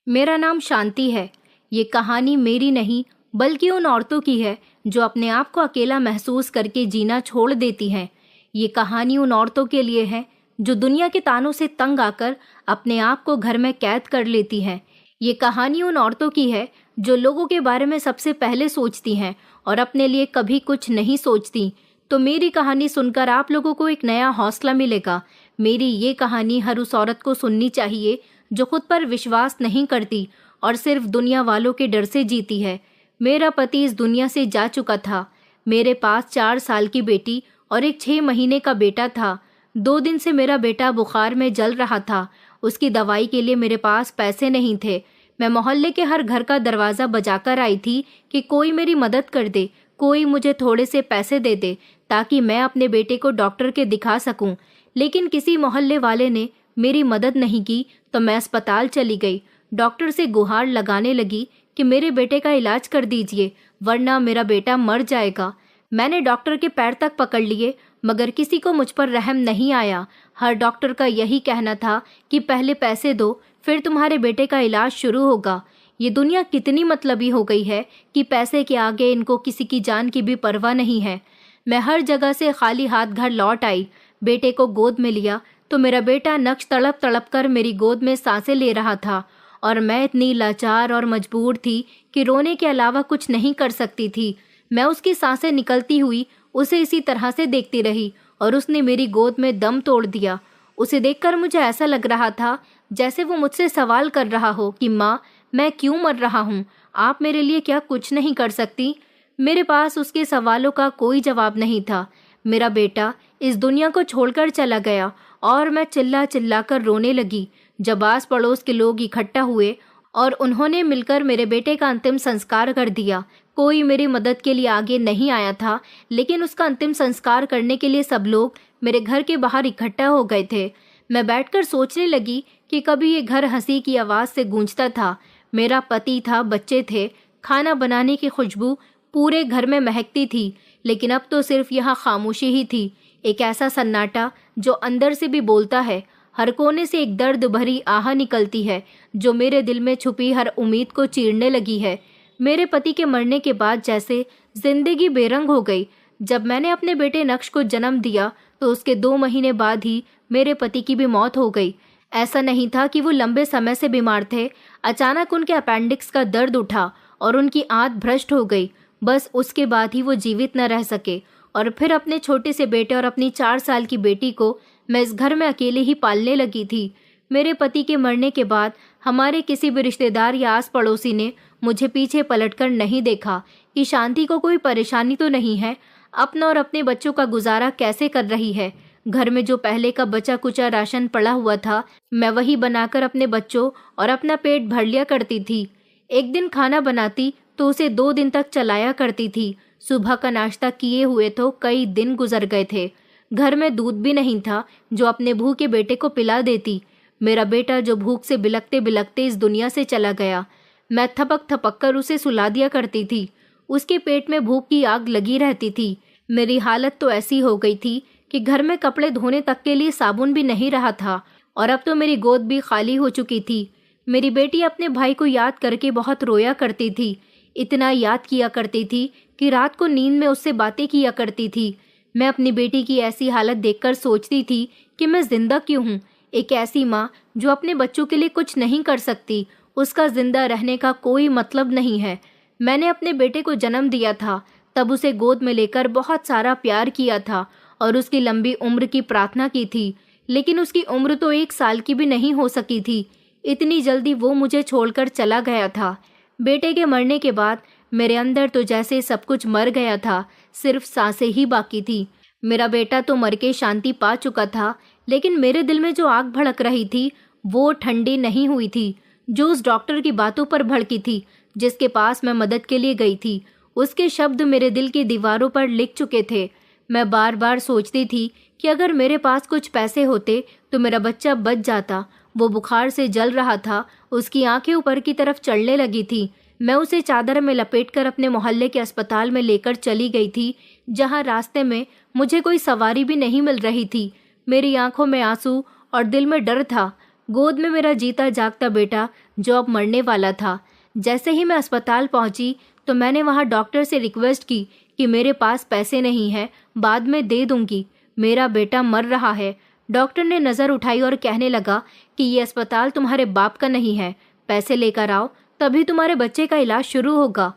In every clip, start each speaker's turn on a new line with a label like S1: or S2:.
S1: मेरा नाम शांति है। ये कहानी मेरी नहीं बल्कि उन औरतों की है जो अपने आप को अकेला महसूस करके जीना छोड़ देती हैं। ये कहानी उन औरतों के लिए है जो दुनिया के तानों से तंग आकर अपने आप को घर में कैद कर लेती हैं। ये कहानी उन औरतों की है जो लोगों के बारे में सबसे पहले सोचती हैं और अपने लिए कभी कुछ नहीं सोचती। तो मेरी कहानी सुनकर आप लोगों को एक नया हौसला मिलेगा। मेरी ये कहानी हर उस औरत को सुननी चाहिए जो खुद पर विश्वास नहीं करती और सिर्फ दुनिया वालों के डर से जीती है। मेरा पति इस दुनिया से जा चुका था। मेरे पास 4 साल की बेटी और एक 6 महीने का बेटा था। 2 दिन से मेरा बेटा बुखार में जल रहा था। उसकी दवाई के लिए मेरे पास पैसे नहीं थे। मैं मोहल्ले के हर घर का दरवाज़ा बजाकर आई थी कि कोई मेरी मदद कर दे, कोई मुझे थोड़े से पैसे दे दे ताकि मैं अपने बेटे को डॉक्टर के दिखा सकूं। लेकिन किसी मोहल्ले वाले ने मेरी मदद नहीं की तो मैं अस्पताल चली गई। डॉक्टर से गुहार लगाने लगी कि मेरे बेटे का इलाज कर दीजिए वरना मेरा बेटा मर जाएगा। मैंने डॉक्टर के पैर तक पकड़ लिए मगर किसी को मुझ पर रहम नहीं आया। हर डॉक्टर का यही कहना था कि पहले पैसे दो फिर तुम्हारे बेटे का इलाज शुरू होगा। ये दुनिया कितनी मतलबी हो गई है कि पैसे के आगे इनको किसी की जान की भी परवाह नहीं है। मैं हर जगह से खाली हाथ घर लौट आई। बेटे को गोद में लिया तो मेरा बेटा नक्श तड़प तड़प कर मेरी गोद में सांसें ले रहा था और मैं इतनी लाचार और मजबूर थी कि रोने के अलावा कुछ नहीं कर सकती थी। मैं उसकी सांसें निकलती हुई उसे इसी तरह से देखती रही और उसने मेरी गोद में दम तोड़ दिया। उसे देखकर मुझे ऐसा लग रहा था जैसे वो मुझसे सवाल कर रहा हो कि माँ, मैं क्यों मर रहा हूँ? आप मेरे लिए क्या कुछ नहीं कर सकती? मेरे पास उसके सवालों का कोई जवाब नहीं था। मेरा बेटा इस दुनिया को छोड़कर चला गया और मैं चिल्ला चिल्ला कर रोने लगी। जब आस पड़ोस के लोग इकट्ठा हुए और उन्होंने मिलकर मेरे बेटे का अंतिम संस्कार कर दिया। कोई मेरी मदद के लिए आगे नहीं आया था, लेकिन उसका अंतिम संस्कार करने के लिए सब लोग मेरे घर के बाहर इकट्ठा हो गए थे। मैं बैठकर सोचने लगी कि कभी ये घर हंसी की आवाज़ से गूंजता था। मेरा पति था, बच्चे थे, खाना बनाने की खुशबू पूरे घर में महकती थी, लेकिन अब तो सिर्फ यहाँ खामोशी ही थी। एक ऐसा सन्नाटा जो अंदर से भी बोलता है। हर कोने से एक दर्द भरी आह निकलती है जो मेरे दिल में छुपी हर उम्मीद को चीरने लगी है। मेरे पति के मरने के बाद जैसे जिंदगी बेरंग हो गई। जब मैंने अपने बेटे नक्श को जन्म दिया तो उसके 2 महीने बाद ही मेरे पति की भी मौत हो गई। ऐसा नहीं था कि वो लंबे समय से बीमार थे। अचानक उनके अपेंडिक्स का दर्द उठा और उनकी आंत भ्रष्ट हो गई। बस उसके बाद ही वो जीवित न रह सके और फिर अपने छोटे से बेटे और अपनी 4 साल की बेटी को मैं इस घर में अकेले ही पालने लगी थी। मेरे पति के मरने के बाद हमारे किसी भी रिश्तेदार या आस पड़ोसी ने मुझे पीछे पलटकर नहीं देखा कि शांति को कोई परेशानी तो नहीं है, अपना और अपने बच्चों का गुजारा कैसे कर रही है। घर में जो पहले का बचा कुचा राशन पड़ा हुआ था, मैं वही बनाकर अपने बच्चों और अपना पेट भर लिया करती थी। एक दिन खाना बनाती तो उसे 2 दिन तक चलाया करती थी। सुबह का नाश्ता किए हुए तो कई दिन गुजर गए थे। घर में दूध भी नहीं था जो अपने भूखे बेटे को पिला देती। मेरा बेटा जो भूख से बिलखते बिलखते इस दुनिया से चला गया। मैं थपक थपक कर उसे सुला दिया करती थी। उसके पेट में भूख की आग लगी रहती थी। मेरी हालत तो ऐसी हो गई थी कि घर में कपड़े धोने तक के लिए साबुन भी नहीं रहा था और अब तो मेरी गोद भी खाली हो चुकी थी। मेरी बेटी अपने भाई को याद करके बहुत रोया करती थी। इतना याद किया करती थी कि रात को नींद में उससे बातें किया करती थी। मैं अपनी बेटी की ऐसी हालत देखकर सोचती थी कि मैं जिंदा क्यों हूँ। एक ऐसी माँ जो अपने बच्चों के लिए कुछ नहीं कर सकती, उसका जिंदा रहने का कोई मतलब नहीं है। मैंने अपने बेटे को जन्म दिया था, तब उसे गोद में लेकर बहुत सारा प्यार किया था और उसकी लंबी उम्र की प्रार्थना की थी, लेकिन उसकी उम्र तो 1 साल की भी नहीं हो सकी थी। इतनी जल्दी वो मुझे छोड़कर चला गया था। बेटे के मरने के बाद मेरे अंदर तो जैसे सब कुछ मर गया था, सिर्फ सांसें ही बाकी थी। मेरा बेटा तो मर के शांति पा चुका था, लेकिन मेरे दिल में जो आग भड़क रही थी वो ठंडी नहीं हुई थी। जो उस डॉक्टर की बातों पर भड़की थी, जिसके पास मैं मदद के लिए गई थी, उसके शब्द मेरे दिल की दीवारों पर लिख चुके थे। मैं बार बार सोचती थी कि अगर मेरे पास कुछ पैसे होते तो मेरा बच्चा बच जाता। वो बुखार से जल रहा था, उसकी आंखें ऊपर की तरफ चढ़ने लगी थी। मैं उसे चादर में लपेटकर अपने मोहल्ले के अस्पताल में लेकर चली गई थी, जहां रास्ते में मुझे कोई सवारी भी नहीं मिल रही थी। मेरी आंखों में आंसू और दिल में डर था। गोद में मेरा जीता जागता बेटा जो अब मरने वाला था। जैसे ही मैं अस्पताल पहुंची तो मैंने वहां डॉक्टर से रिक्वेस्ट की कि मेरे पास पैसे नहीं है, बाद में दे दूंगी, मेरा बेटा मर रहा है। डॉक्टर ने नज़र उठाई और कहने लगा कि ये अस्पताल तुम्हारे बाप का नहीं है, पैसे लेकर आओ तभी तुम्हारे बच्चे का इलाज शुरू होगा।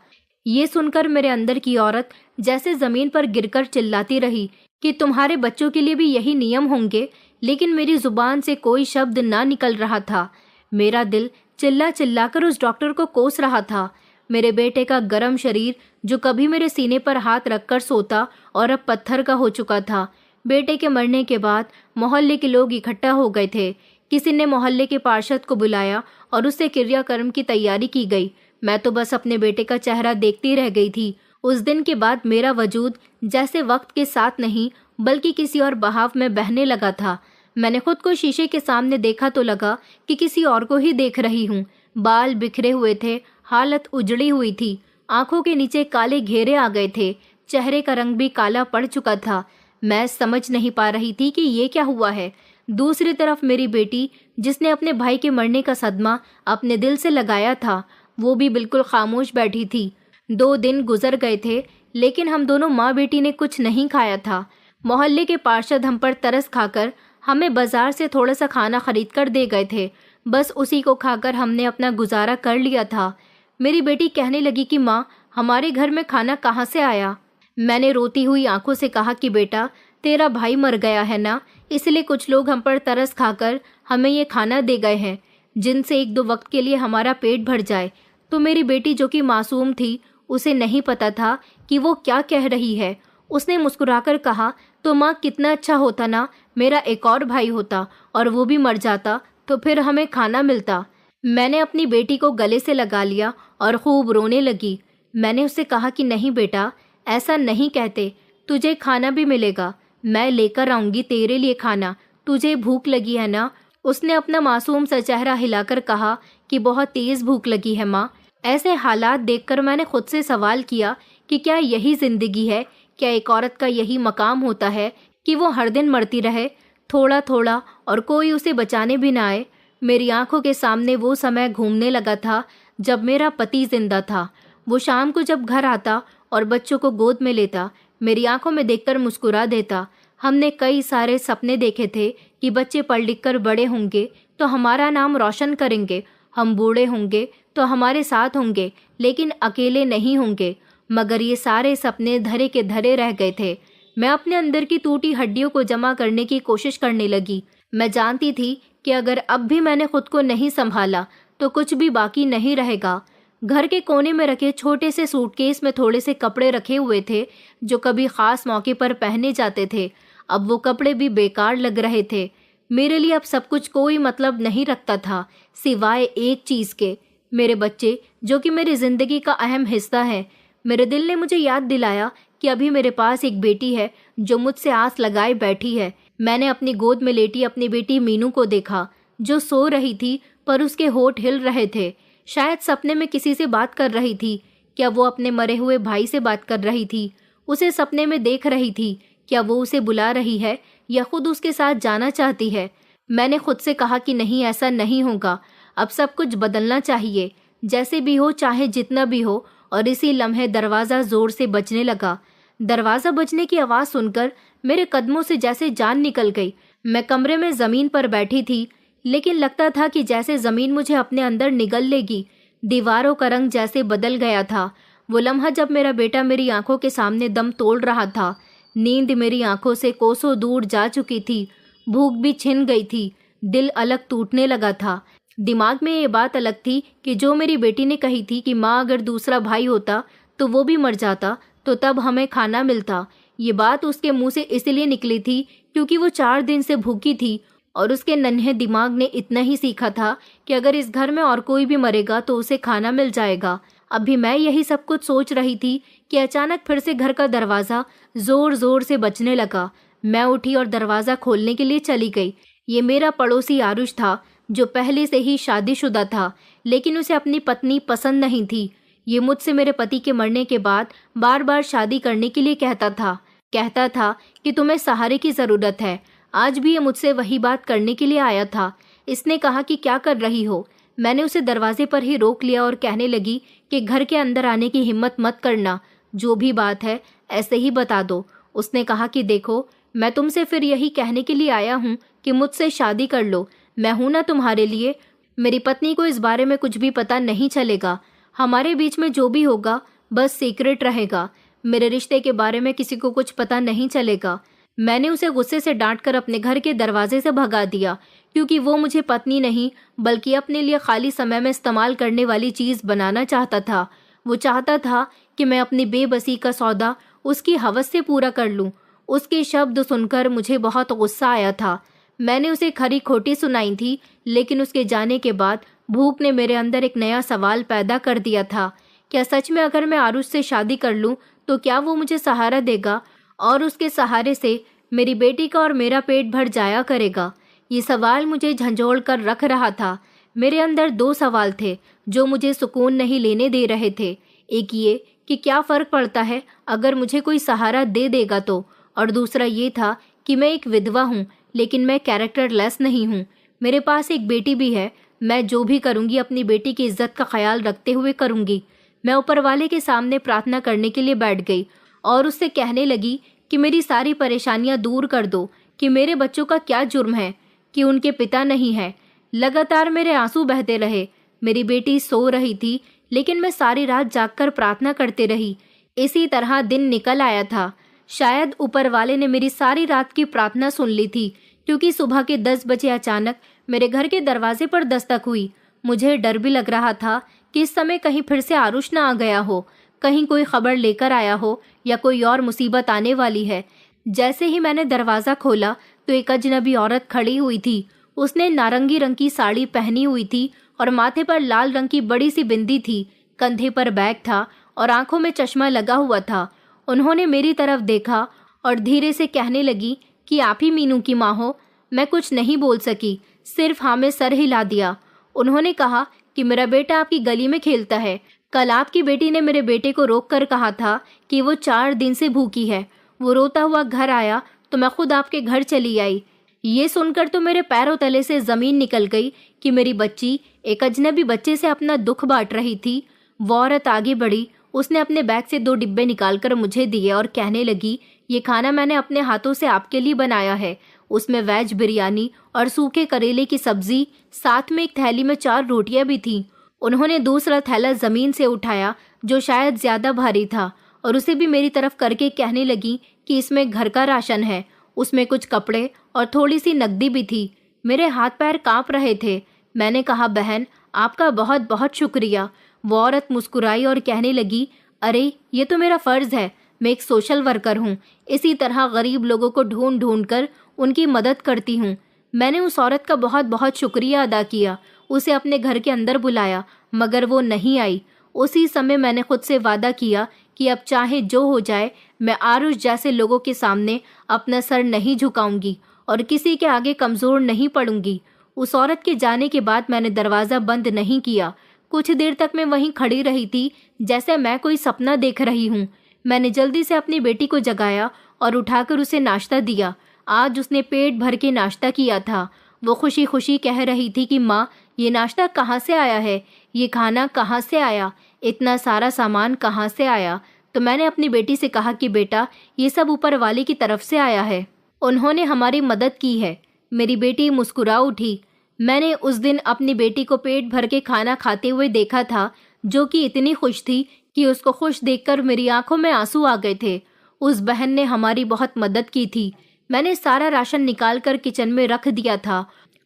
S1: ये सुनकर मेरे अंदर की औरत जैसे जमीन पर गिरकर चिल्लाती रही कि तुम्हारे बच्चों के लिए भी यही नियम होंगे, लेकिन मेरी जुबान से कोई शब्द ना निकल रहा था। मेरा दिल चिल्ला चिल्लाकर उस डॉक्टर को कोस रहा था। मेरे बेटे का गर्म शरीर जो कभी मेरे सीने पर हाथ रखकर सोता और अब पत्थर का हो चुका था। बेटे के मरने के बाद मोहल्ले के लोग इकट्ठा हो गए थे। किसी ने मोहल्ले के पार्षद को बुलाया और उससे क्रियाकर्म की तैयारी की गई। मैं तो बस अपने बेटे का चेहरा देखती रह गई थी। उस दिन के बाद मेरा वजूद जैसे वक्त के साथ नहीं बल्कि किसी और बहाव में बहने लगा था। मैंने खुद को शीशे के सामने देखा तो लगा कि किसी और को ही देख रही हूँ। बाल बिखरे हुए थे, हालत उजड़ी हुई थी, आंखों के नीचे काले घेरे आ गए थे, चेहरे का रंग भी काला पड़ चुका था। मैं समझ नहीं पा रही थी कि ये क्या हुआ है। दूसरी तरफ मेरी बेटी, जिसने अपने भाई के मरने का सदमा अपने दिल से लगाया था, वो भी बिल्कुल खामोश बैठी थी। 2 दिन गुजर गए थे, लेकिन हम दोनों माँ बेटी ने कुछ नहीं खाया था। मोहल्ले के पार्षद हम पर तरस खाकर हमें बाजार से थोड़ा सा खाना खरीद कर दे गए थे। बस उसी को खाकर हमने अपना गुजारा कर लिया था। मेरी बेटी कहने लगी कि माँ, हमारे घर में खाना कहाँ से आया? मैंने रोती हुई आंखों से कहा कि बेटा, तेरा भाई मर गया है ना, इसलिए कुछ लोग हम पर तरस खाकर हमें ये खाना दे गए हैं, जिनसे 1-2 वक्त के लिए हमारा पेट भर जाए। तो मेरी बेटी, जो कि मासूम थी, उसे नहीं पता था कि वो क्या कह रही है। उसने मुस्कुराकर कहा, तो माँ, कितना अच्छा होता ना, मेरा एक और भाई होता और वो भी मर जाता तो फिर हमें खाना मिलता। मैंने अपनी बेटी को गले से लगा लिया और खूब रोने लगी। मैंने उससे कहा कि नहीं बेटा, ऐसा नहीं कहते, तुझे खाना भी मिलेगा, मैं लेकर आऊंगी तेरे लिए खाना, तुझे भूख लगी है ना? उसने अपना मासूम सा चेहरा हिलाकर कहा कि बहुत तेज भूख लगी है माँ। ऐसे हालात देखकर मैंने खुद से सवाल किया कि क्या यही जिंदगी है? क्या एक औरत का यही मकाम होता है कि वो हर दिन मरती रहे, थोड़ा थोड़ा, और कोई उसे बचाने भी ना आए? मेरी आंखों के सामने वो समय घूमने लगा था जब मेरा पति जिंदा था। वो शाम को जब घर आता और बच्चों को गोद में लेता, मेरी आंखों में देखकर मुस्कुरा देता। हमने कई सारे सपने देखे थे कि बच्चे पढ़ लिख कर बड़े होंगे तो हमारा नाम रोशन करेंगे, हम बूढ़े होंगे तो हमारे साथ होंगे, लेकिन अकेले नहीं होंगे। मगर ये सारे सपने धरे के धरे रह गए थे। मैं अपने अंदर की टूटी हड्डियों को जमा करने की कोशिश करने लगी। मैं जानती थी कि अगर अब भी मैंने खुद को नहीं संभाला तो कुछ भी बाकी नहीं रहेगा। घर के कोने में रखे छोटे से सूटकेस में थोड़े से कपड़े रखे हुए थे जो कभी खास मौके पर पहने जाते थे। अब वो कपड़े भी बेकार लग रहे थे। मेरे लिए अब सब कुछ कोई मतलब नहीं रखता था सिवाय एक चीज के, मेरे बच्चे, जो कि मेरी जिंदगी का अहम हिस्सा है। मेरे दिल ने मुझे याद दिलाया कि अभी मेरे पास एक बेटी है जो मुझसे आस लगाए बैठी है। मैंने अपनी गोद में लेटी अपनी बेटी मीनू को देखा, जो सो रही थी पर उसके होंठ हिल रहे थे। शायद सपने में किसी से बात कर रही थी। क्या वो अपने मरे हुए भाई से बात कर रही थी? उसे सपने में देख रही थी। क्या वो उसे बुला रही है या खुद उसके साथ जाना चाहती है? मैंने खुद से कहा कि नहीं, ऐसा नहीं होगा, अब सब कुछ बदलना चाहिए, जैसे भी हो, चाहे जितना भी हो। और इसी लम्हे दरवाज़ा जोर से बजने लगा। दरवाज़ा बजने की आवाज़ सुनकर मेरे कदमों से जैसे जान निकल गई। मैं कमरे में ज़मीन पर बैठी थी, लेकिन लगता था कि जैसे ज़मीन मुझे अपने अंदर निगल लेगी। दीवारों का रंग जैसे बदल गया था। वो लम्हा जब मेरा बेटा मेरी आंखों के सामने दम तोड़ रहा था। नींद मेरी आंखों से कोसों दूर जा चुकी थी, भूख भी छिन गई थी, दिल अलग टूटने लगा था। दिमाग में ये बात अलग थी कि जो मेरी बेटी ने कही थी कि माँ, अगर दूसरा भाई होता तो वो भी मर जाता तो तब हमें खाना मिलता। ये बात उसके मुंह से इसलिए निकली थी क्योंकि वो 4 दिन से भूखी थी और उसके नन्हे दिमाग ने इतना ही सीखा था कि अगर इस घर में और कोई भी मरेगा तो उसे खाना मिल जाएगा। अभी मैं यही सब कुछ सोच रही थी कि अचानक फिर से घर का दरवाज़ा जोर जोर से बजने लगा। मैं उठी और दरवाज़ा खोलने के लिए चली गई। ये मेरा पड़ोसी आरुष था, जो पहले से ही शादीशुदा था, लेकिन उसे अपनी पत्नी पसंद नहीं थी। ये मुझसे मेरे पति के मरने के बाद बार बार शादी करने के लिए कहता था कि तुम्हें सहारे की ज़रूरत है। आज भी ये मुझसे वही बात करने के लिए आया था, इसने कहा कि क्या कर रही हो। मैंने उसे दरवाजे पर ही रोक लिया और कहने लगी कि घर के अंदर आने की हिम्मत मत करना, जो भी बात है ऐसे ही बता दो। उसने कहा कि देखो, मैं तुमसे फिर यही कहने के लिए आया हूँ कि मुझसे शादी कर लो। मैं हूं ना तुम्हारे लिए। मेरी पत्नी को इस बारे में कुछ भी पता नहीं चलेगा। हमारे बीच में जो भी होगा बस सीक्रेट रहेगा। मेरे रिश्ते के बारे में किसी को कुछ पता नहीं चलेगा। मैंने उसे गुस्से से डांटकर अपने घर के दरवाजे से भगा दिया, क्योंकि वो मुझे पत्नी नहीं बल्कि अपने लिए खाली समय में इस्तेमाल करने वाली चीज बनाना चाहता था। वो चाहता था कि मैं अपनी बेबसी का सौदा उसकी हवस से पूरा कर लूं। उसके शब्द सुनकर मुझे बहुत गुस्सा आया था। मैंने उसे खरी खोटी सुनाई थी, लेकिन उसके जाने के बाद भूख ने मेरे अंदर एक नया सवाल पैदा कर दिया था। क्या सच में अगर मैं आरुष से शादी कर लूं तो क्या वो मुझे सहारा देगा और उसके सहारे से मेरी बेटी का और मेरा पेट भर जाया करेगा? ये सवाल मुझे झंझोड़ कर रख रहा था। मेरे अंदर दो सवाल थे जो मुझे सुकून नहीं लेने दे रहे थे। एक ये कि क्या फ़र्क पड़ता है अगर मुझे कोई सहारा दे देगा तो, और दूसरा ये था कि मैं एक विधवा हूँ लेकिन मैं कैरेक्टरलेस नहीं हूँ। मेरे पास एक बेटी भी है। मैं जो भी करूँगी अपनी बेटी की इज्जत का ख्याल रखते हुए करूँगी। मैं ऊपर वाले के सामने प्रार्थना करने के लिए बैठ गई और उससे कहने लगी कि मेरी सारी परेशानियां दूर कर दो, कि मेरे बच्चों का क्या जुर्म है कि उनके पिता नहीं है। लगातार मेरे आंसू बहते रहे। मेरी बेटी सो रही थी लेकिन मैं सारी रात जागकर प्रार्थना करते रही। इसी तरह दिन निकल आया था। शायद ऊपर वाले ने मेरी सारी रात की प्रार्थना सुन ली थी, क्योंकि सुबह के 10 बजे अचानक मेरे घर के दरवाजे पर दस्तक हुई। मुझे डर भी लग रहा था कि इस समय कहीं फिर से आरुष न आ गया हो, कहीं कोई खबर लेकर आया हो या कोई और मुसीबत आने वाली है। जैसे ही मैंने दरवाज़ा खोला तो एक अजनबी औरत खड़ी हुई थी। उसने नारंगी रंग की साड़ी पहनी हुई थी और माथे पर लाल रंग की बड़ी सी बिंदी थी। कंधे पर बैग था और आंखों में चश्मा लगा हुआ था। उन्होंने मेरी तरफ देखा और धीरे से कहने लगी कि आप ही मीनू की माँ हो। मैं कुछ नहीं बोल सकी, सिर्फ हाँ में सर हिला दिया। उन्होंने कहा कि मेरा बेटा आपकी गली में खेलता है। कल आपकी बेटी ने मेरे बेटे को रोक कर कहा था कि वो 4 दिन से भूखी है। वो रोता हुआ घर आया तो मैं खुद आपके घर चली आई। ये सुनकर तो मेरे पैरों तले से जमीन निकल गई कि मेरी बच्ची एक अजनबी बच्चे से अपना दुख बांट रही थी। वो औरत आगे बढ़ी। उसने अपने बैग से 2 डिब्बे निकालकर मुझे दिए और कहने लगी, ये खाना मैंने अपने हाथों से आपके लिए बनाया है। उसमें वेज बिरयानी और सूखे करेले की सब्जी, साथ में एक थैली में 4 रोटियां भी थीं। उन्होंने दूसरा थैला जमीन से उठाया जो शायद ज्यादा भारी था और उसे भी मेरी तरफ करके कहने लगी कि इसमें घर का राशन है। उसमें कुछ कपड़े और थोड़ी सी नकदी भी थी। मेरे हाथ पैर कांप रहे थे। मैंने कहा, बहन आपका बहुत बहुत शुक्रिया। वो औरत मुस्कुराई और कहने लगी, अरे ये तो मेरा फर्ज है। मैं एक सोशल वर्कर हूँ। इसी तरह गरीब लोगों को ढूंढ ढूंढ कर उनकी मदद करती हूँ। मैंने उस औरत का बहुत बहुत शुक्रिया अदा किया। उसे अपने घर के अंदर बुलाया मगर वो नहीं आई। उसी समय मैंने खुद से वादा किया कि अब चाहे जो हो जाए मैं आरुष जैसे लोगों के सामने अपना सर नहीं झुकाऊंगी और किसी के आगे कमजोर नहीं पड़ूंगी। उस औरत के जाने के बाद मैंने दरवाज़ा बंद नहीं किया। कुछ देर तक मैं वहीं खड़ी रही थी जैसे मैं कोई सपना देख रही हूँ। मैंने जल्दी से अपनी बेटी को जगाया और उठाकर उसे नाश्ता दिया। आज उसने पेट भर के नाश्ता किया था। वो खुशी खुशी कह रही थी कि माँ, ये नाश्ता कहाँ से आया है? ये खाना कहाँ से आया? इतना सारा सामान कहाँ से आया? तो मैंने अपनी बेटी से कहा कि बेटा, ये सब ऊपर वाले की तरफ से आया है। उन्होंने हमारी मदद की है। मेरी बेटी मुस्कुरा उठी। मैंने उस दिन अपनी बेटी को पेट भर के खाना खाते हुए देखा था, जो कि इतनी खुश थी कि उसको खुश देखकर मेरी आंखों में आंसू आ गए थे। उस बहन ने हमारी बहुत मदद की थी। मैंने सारा राशन निकाल कर किचन में रख दिया था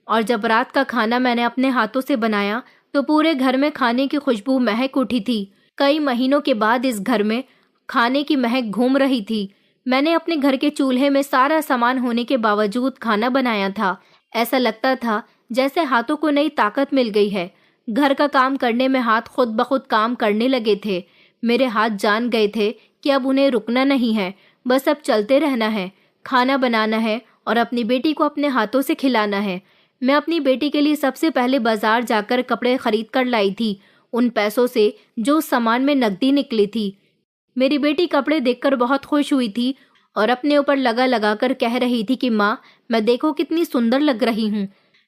S1: और जब रात का खाना मैंने अपने हाथों से बनाया तो पूरे घर में खाने की खुशबू महक उठी थी। कई महीनों के बाद इस घर में खाने की महक घूम रही थी। मैंने अपने घर के चूल्हे में सारा सामान होने के बावजूद खाना बनाया था। ऐसा लगता था जैसे हाथों को नई ताकत मिल गई है। घर का काम करने में हाथ खुद ब खुद काम करने लगे थे। मेरे हाथ जान गए थे कि अब उन्हें रुकना नहीं है, बस अब चलते रहना है, खाना बनाना है और अपनी बेटी को अपने हाथों से खिलाना है। मैं अपनी बेटी के लिए सबसे पहले बाजार जाकर कपड़े खरीद कर लाई थी, उन पैसों से जो उस सामान में नकदी निकली थी। मेरी बेटी कपड़े देखकर बहुत खुश हुई थी और अपने ऊपर लगा लगा कर कह रही थी कि माँ, मैं देखो कितनी सुंदर लग रही हूँ।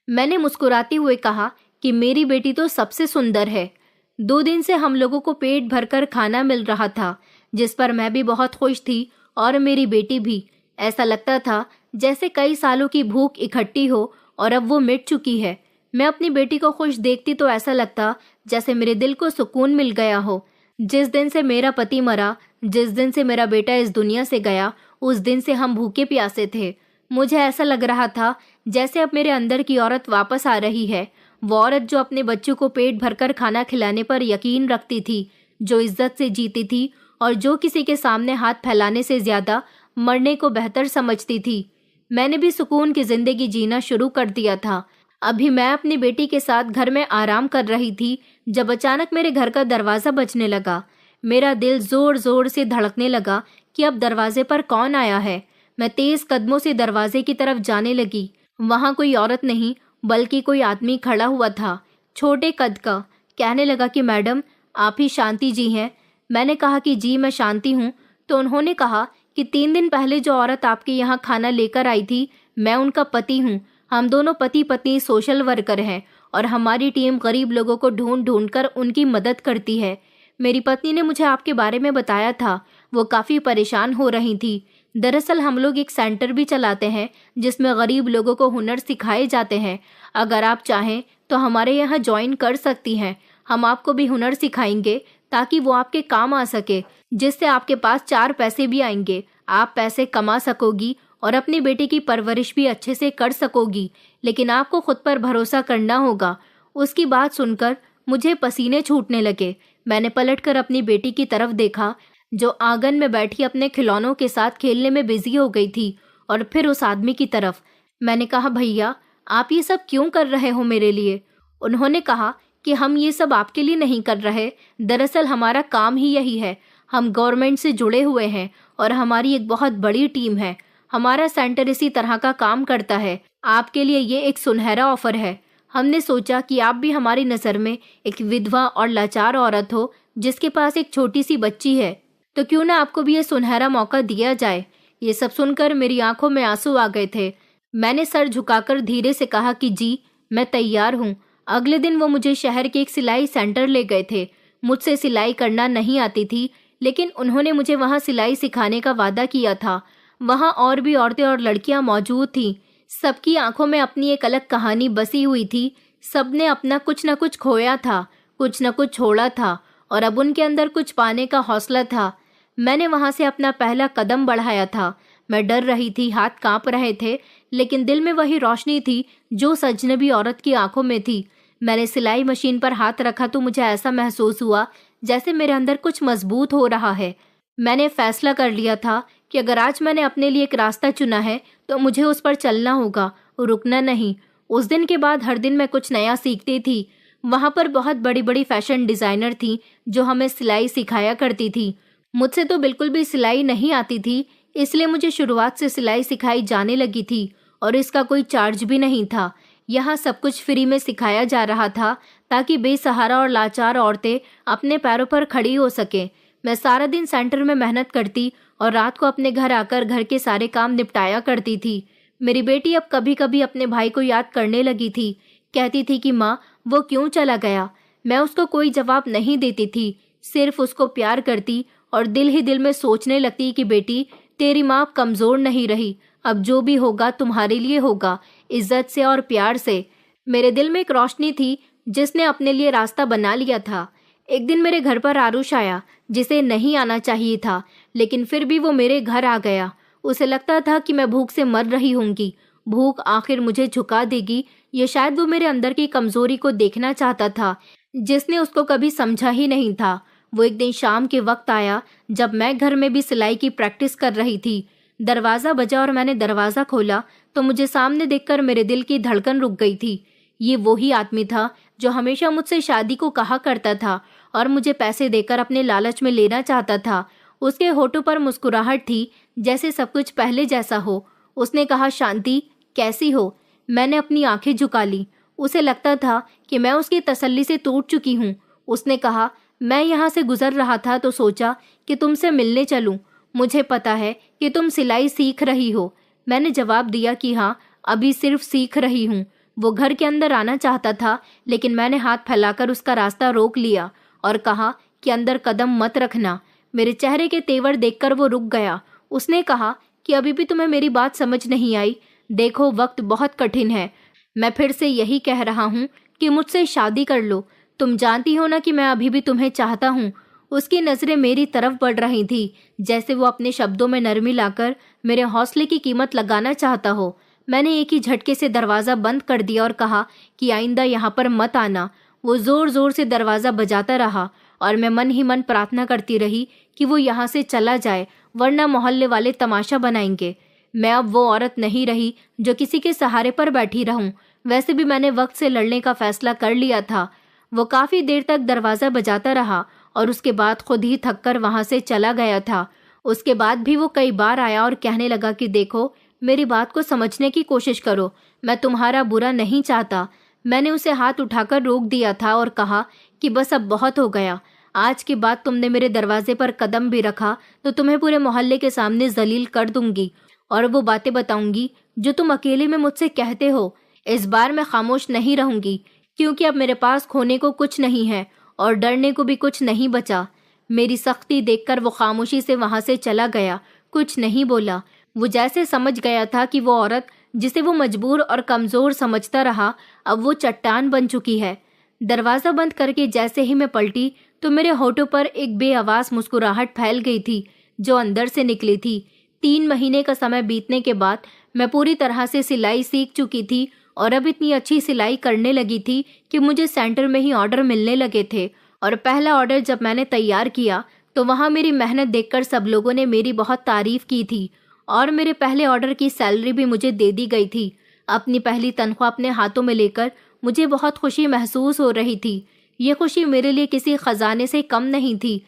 S1: मैंने मुस्कुराते हुए कहा कि मेरी बेटी तो सबसे सुंदर है। 2 दिन से हम लोगों को पेट भरकर खाना मिल रहा था, जिस पर मैं भी बहुत खुश थी और मेरी बेटी भी। ऐसा लगता था जैसे कई सालों की भूख इकट्ठी हो और अब वो मिट चुकी है। मैं अपनी बेटी को खुश देखती तो ऐसा लगता जैसे मेरे दिल को सुकून मिल गया हो। जिस दिन से मेरा पति मरा, जिस दिन से मेरा बेटा इस दुनिया से गया, उस दिन से हम भूखे प्यासे थे। मुझे ऐसा लग रहा था जैसे अब मेरे अंदर की औरत वापस आ रही है। वो औरत जो अपने बच्चों को पेट भरकर खाना खिलाने पर यकीन रखती थी, जो इज्जत से जीती थी और जो किसी के सामने हाथ फैलाने से ज्यादा मरने को बेहतर समझती थी। मैंने भी सुकून की जिंदगी जीना शुरू कर दिया था। अभी मैं अपनी बेटी के साथ घर में आराम कर रही थी जब अचानक मेरे घर का दरवाजा बजने लगा। मेरा दिल जोर जोर से धड़कने लगा कि अब दरवाजे पर कौन आया है। मैं तेज कदमों से दरवाजे की तरफ जाने लगी। वहां कोई औरत नहीं बल्कि कोई आदमी खड़ा हुआ था, छोटे कद का। कहने लगा कि मैडम, आप ही शांति जी हैं? मैंने कहा कि जी मैं शांति हूँ। तो उन्होंने कहा कि 3 दिन पहले जो औरत आपके यहाँ खाना लेकर आई थी, मैं उनका पति हूँ। हम दोनों पति पत्नी सोशल वर्कर हैं और हमारी टीम गरीब लोगों को ढूंढ ढूंढ कर उनकी मदद करती है। मेरी पत्नी ने मुझे आपके बारे में बताया था। वो काफ़ी परेशान हो रही थी। दरअसल हम लोग एक सेंटर भी चलाते हैं जिसमें गरीब लोगों को हुनर सिखाए जाते हैं। अगर आप चाहें तो हमारे यहाँ ज्वाइन कर सकती हैं। हम आपको भी हुनर सिखाएंगे ताकि वो आपके काम आ सके, जिससे आपके पास 4 पैसे भी आएंगे। आप पैसे कमा सकोगी और अपनी बेटी की परवरिश भी अच्छे से कर सकोगी, लेकिन आपको खुद पर भरोसा करना होगा। उसकी बात सुनकर मुझे पसीने छूटने लगे। मैंने पलटकर अपनी बेटी की तरफ देखा जो आंगन में बैठी अपने खिलौनों के साथ खेलने में बिजी हो गई थी, और फिर उस आदमी की तरफ। मैंने कहा, भैया आप ये सब क्यों कर रहे हो मेरे लिए? उन्होंने कहा कि हम ये सब आपके लिए नहीं कर रहे, दरअसल हमारा काम ही यही है। हम गवर्नमेंट से जुड़े हुए हैं और हमारी एक बहुत बड़ी टीम है। हमारा सेंटर इसी तरह का काम करता है। आपके लिए ये एक सुनहरा ऑफर है। हमने सोचा कि आप भी हमारी नज़र में एक विधवा और लाचार औरत हो जिसके पास एक छोटी सी बच्ची है, तो क्यों ना आपको भी ये सुनहरा मौका दिया जाए। ये सब सुनकर मेरी आंखों में आंसू आ गए थे। मैंने सर झुकाकर धीरे से कहा कि जी मैं तैयार हूँ। अगले दिन वो मुझे शहर के एक सिलाई सेंटर ले गए थे। मुझसे सिलाई करना नहीं आती थी, लेकिन उन्होंने मुझे वहाँ सिलाई सिखाने का वादा किया था। वहाँ और भी औरतें और लड़कियाँ मौजूद थीं। सबकी आंखों में अपनी एक अलग कहानी बसी हुई थी। सबने अपना कुछ न कुछ खोया था, कुछ न कुछ छोड़ा था, और अब उनके अंदर कुछ पाने का हौसला था। मैंने वहां से अपना पहला कदम बढ़ाया था। मैं डर रही थी, हाथ कांप रहे थे, लेकिन दिल में वही रोशनी थी जो उस अजनबी औरत की आंखों में थी। मैंने सिलाई मशीन पर हाथ रखा तो मुझे ऐसा महसूस हुआ जैसे मेरे अंदर कुछ मजबूत हो रहा है। मैंने फैसला कर लिया था कि अगर आज मैंने अपने लिए एक रास्ता चुना है तो मुझे उस पर चलना होगा, रुकना नहीं। उस दिन के बाद हर दिन मैं कुछ नया सीखती थी। वहाँ पर बहुत बड़ी बड़ी फैशन डिज़ाइनर थी जो हमें सिलाई सिखाया करती थी। मुझसे तो बिल्कुल भी सिलाई नहीं आती थी, इसलिए मुझे शुरुआत से सिलाई सिखाई जाने लगी थी और इसका कोई चार्ज भी नहीं था। यहाँ सब कुछ फ्री में सिखाया जा रहा था ताकि बेसहारा और लाचार औरतें अपने पैरों पर खड़ी हो सकें। मैं सारा दिन सेंटर में मेहनत करती और रात को अपने घर आकर घर के सारे काम निपटाया करती थी। मेरी बेटी अब कभी कभी अपने भाई को याद करने लगी थी। कहती थी कि माँ वो क्यों चला गया। मैं उसको कोई जवाब नहीं देती थी, सिर्फ उसको प्यार करती और दिल ही दिल में सोचने लगती कि बेटी तेरी माँ कमज़ोर नहीं रही, अब जो भी होगा तुम्हारे लिए होगा, इज्जत से और प्यार से। मेरे दिल में एक रोशनी थी जिसने अपने लिए रास्ता बना लिया था। एक दिन मेरे घर पर आरुष आया जिसे नहीं आना चाहिए था, लेकिन फिर भी वो मेरे घर आ गया। उसे लगता था कि मैं भूख से मर रही होंगी, भूख आखिर मुझे झुका देगी। ये शायद वो मेरे अंदर की कमजोरी को देखना चाहता था जिसने उसको कभी समझा ही नहीं था। वो एक दिन शाम के वक्त आया जब मैं घर में भी सिलाई की प्रैक्टिस कर रही थी। दरवाज़ा बजा और मैंने दरवाज़ा खोला तो मुझे सामने देखकर मेरे दिल की धड़कन रुक गई थी। ये वही आदमी था जो हमेशा मुझसे शादी को कहा करता था और मुझे पैसे देकर अपने लालच में लेना चाहता था। उसके होठों पर मुस्कुराहट थी जैसे सब कुछ पहले जैसा हो। उसने कहा, शांति कैसी हो? मैंने अपनी आंखें झुका ली। उसे लगता था कि मैं उसकी तसल्ली से टूट चुकी हूँ। उसने कहा, मैं यहाँ से गुजर रहा था तो सोचा कि तुमसे मिलने चलूं। मुझे पता है कि तुम सिलाई सीख रही हो। मैंने जवाब दिया कि हाँ, अभी सिर्फ सीख रही हूँ। वो घर के अंदर आना चाहता था, लेकिन मैंने हाथ फैलाकर उसका रास्ता रोक लिया और कहा कि अंदर कदम मत रखना। मेरे चेहरे के तेवर देखकर वो रुक गया। उसने कहा कि अभी भी तुम्हें मेरी बात समझ नहीं आई। देखो, वक्त बहुत कठिन है। मैं फिर से यही कह रहा हूँ कि मुझसे शादी कर लो। तुम जानती हो ना कि मैं अभी भी तुम्हें चाहता हूँ। उसकी नजरें मेरी तरफ बढ़ रही थी, जैसे वो अपने शब्दों में नरमी लाकर मेरे हौसले की कीमत लगाना चाहता हो। मैंने एक ही झटके से दरवाज़ा बंद कर दिया और कहा कि आइंदा यहाँ पर मत आना। वो ज़ोर ज़ोर से दरवाज़ा बजाता रहा और मैं मन ही मन प्रार्थना करती रही कि वो यहाँ से चला जाए, वरना मोहल्ले वाले तमाशा बनाएंगे। मैं अब वो औरत नहीं रही जो किसी के सहारे पर बैठी रहूं। वैसे भी मैंने वक्त से लड़ने का फैसला कर लिया था। वो काफ़ी देर तक दरवाज़ा बजाता रहा और उसके बाद खुद ही थककर वहाँ से चला गया था। उसके बाद भी वो कई बार आया और कहने लगा कि देखो, मेरी बात को समझने की कोशिश करो, मैं तुम्हारा बुरा नहीं चाहता। मैंने उसे हाथ उठाकर रोक दिया था और कहा कि बस अब बहुत हो गया। आज के बाद तुमने मेरे दरवाजे पर कदम भी रखा तो तुम्हें पूरे मोहल्ले के सामने जलील कर दूंगी और वो बातें बताऊंगी जो तुम अकेले में मुझसे कहते हो। इस बार मैं खामोश नहीं रहूंगी, क्योंकि अब मेरे पास खोने को कुछ नहीं है और डरने को भी कुछ नहीं बचा। मेरी सख्ती देखकर वो खामोशी से वहां से चला गया, कुछ नहीं बोला। वो जैसे समझ गया था कि वो औरत जिसे वो मजबूर और कमजोर समझता रहा, अब वो चट्टान बन चुकी है। दरवाजा बंद करके जैसे ही मैं पलटी तो मेरे होठों पर एक बेआवाज मुस्कुराहट फैल गई थी जो अंदर से निकली थी। 3 महीने का समय बीतने के बाद मैं पूरी तरह से सिलाई सीख चुकी थी और अब इतनी अच्छी सिलाई करने लगी थी कि मुझे सेंटर में ही ऑर्डर मिलने लगे थे। और पहला ऑर्डर जब मैंने तैयार किया तो वहाँ मेरी मेहनत देखकर सब लोगों ने मेरी बहुत तारीफ की थी और मेरे पहले ऑर्डर की सैलरी भी मुझे दे दी गई थी। अपनी पहली तनख्वाह अपने हाथों में लेकर मुझे बहुत खुशी महसूस हो रही थी। ये खुशी मेरे लिए किसी खजाने से कम नहीं थी।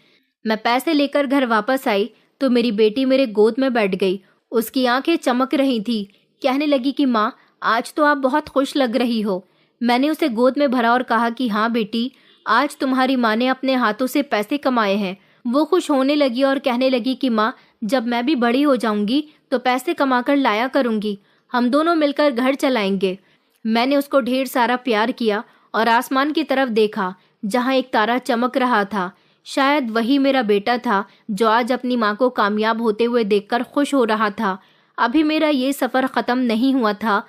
S1: मैं पैसे लेकर घर वापस आई तो मेरी बेटी मेरे गोद में बैठ गई। उसकी आंखें चमक रही थी। कहने लगी कि माँ, आज तो आप बहुत खुश लग रही हो। मैंने उसे गोद में भरा और कहा कि हाँ बेटी, आज तुम्हारी माँ ने अपने हाथों से पैसे कमाए हैं। वो खुश होने लगी और कहने लगी कि माँ, जब मैं भी बड़ी हो जाऊंगी तो पैसे कमाकर लाया करूंगी, हम दोनों मिलकर घर चलाएंगे। मैंने उसको ढेर सारा प्यार किया और आसमान की तरफ देखा जहाँ एक तारा चमक रहा था। शायद वही मेरा बेटा था जो आज अपनी माँ को कामयाब होते हुए देखकर खुश हो रहा था। अभी मेरा ये सफ़र ख़त्म नहीं हुआ था,